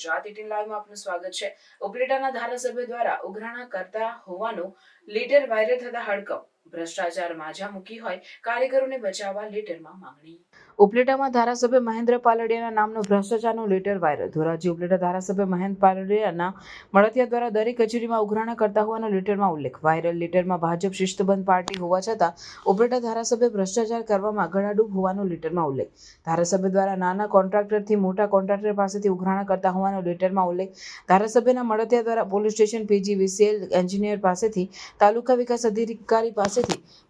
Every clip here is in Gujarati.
ગુજરાત 18 લાઈવમાં આપનું સ્વાગત છે। ઉપલેટાના ધારાસભ્ય દ્વારા ઉઘરાણા કરતા હોવાનું લેટર વાયરલ થતા હડકંપ। ભ્રષ્ટાચાર માજા મૂકી હોય કાર્યકરોને બચાવવા લેટરમાં માંગણી। ઉપલેટામાં ધારાસભ્ય મહેન્દ્ર પાલડિયાના નામનો ભ્રષ્ટાચારનો લેટર વાયરલ। ધોરાજી ઉપલેટા ધારાસભ્ય મહેન્દ્ર પાલડિયાના મળતિયા દ્વારા દરેક કચેરીમાં ઉઘરાણા કરતા હોવાનો લેટરમાં ઉલ્લેખ। વાયરલ લેટરમાં ભાજપ શિસ્તબદ્ધ પાર્ટી હોવા છતાં ઉપલેટા ધારાસભ્ય ભ્રષ્ટાચાર કરવામાં ગળાડૂબ હોવાનો લેટરમાં ઉલ્લેખ। ધારાસભ્ય દ્વારા નાના કોન્ટ્રાક્ટરથી મોટા કોન્ટ્રાક્ટર પાસેથી ઉઘરાણા કરતા હોવાનો લેટરમાં ઉલ્લેખ। ધારાસભ્યના મળતિયા દ્વારા પોલીસ સ્ટેશન, પીજીવીસીએલ એન્જિનિયર પાસેથી, તાલુકા વિકાસ અધિકારી પાસેથી,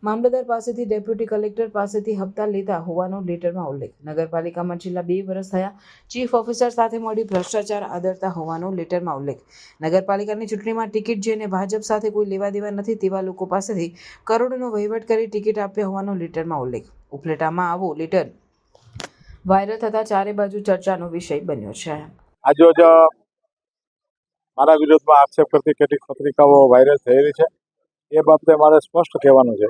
મામલતદાર પાસેથી, ડેપ્યુટી કલેક્ટર પાસેથી હપ્તા લેતા હોવાનો લેટરમાં ઉલ્લેખ। નગરપાલિકામાં છેલ્લા 2 વર્ષ થયા ચીફ ઓફિસર સાથે મળી ભ્રષ્ટાચાર આદરતા હોવાનો લેટરમાં ઉલ્લેખ। નગરપાલિકાની ચૂંટણીમાં ટિકિટ જેને ભાજપ સાથે કોઈ લેવા દેવા નથી તેવા લોકો પાસેથી કરોડોનો વહીવટ કરી ટિકિટ આપ્યા હોવાનો લેટરમાં ઉલ્લેખ। ઉપલેટામાં આવો લેટર વાયરલ થતા ચારે બાજુ ચર્ચાનો વિષય બન્યો છે। આજરોજ મારા વિરોધમાં આક્ષેપ કરતી કેટલીક પત્રિકાઓ વાયરલ થયેલી છે। એ બાબતે મારે સ્પષ્ટ કહેવાનું છે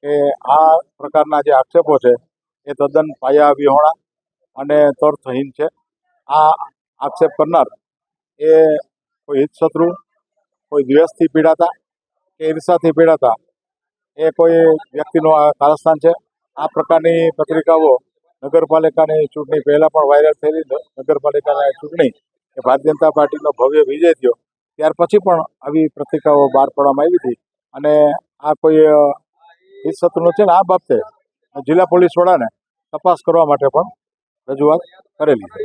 કે આ પ્રકારના જે આક્ષેપો છે એ તદ્દન પાયા વિહોણા અને તર્કહીન છે। આ આક્ષેપ કરનાર એ કોઈ હિતશત્રુ, કોઈ દ્વેષથી પીડાતા કે ઈર્ષાથી પીડાતા એ કોઈ વ્યક્તિનું આ કારસ્તાન છે। આ પ્રકારની પત્રિકાઓ નગરપાલિકાની ચૂંટણી પહેલાં પણ વાયરલ થયેલી। નગરપાલિકાની ચૂંટણી એ ભારતીય જનતા પાર્ટીનો ભવ્ય વિજય થયો ત્યાર પછી પણ આવી પત્રિકાઓ બહાર પાડવામાં આવી હતી અને આ કોઈ હિતશત્રુનું છે ને આ બાબતે જિલ્લા પોલીસ વડાને તપાસ કરવા માટે પણ રજૂઆત કરેલી છે।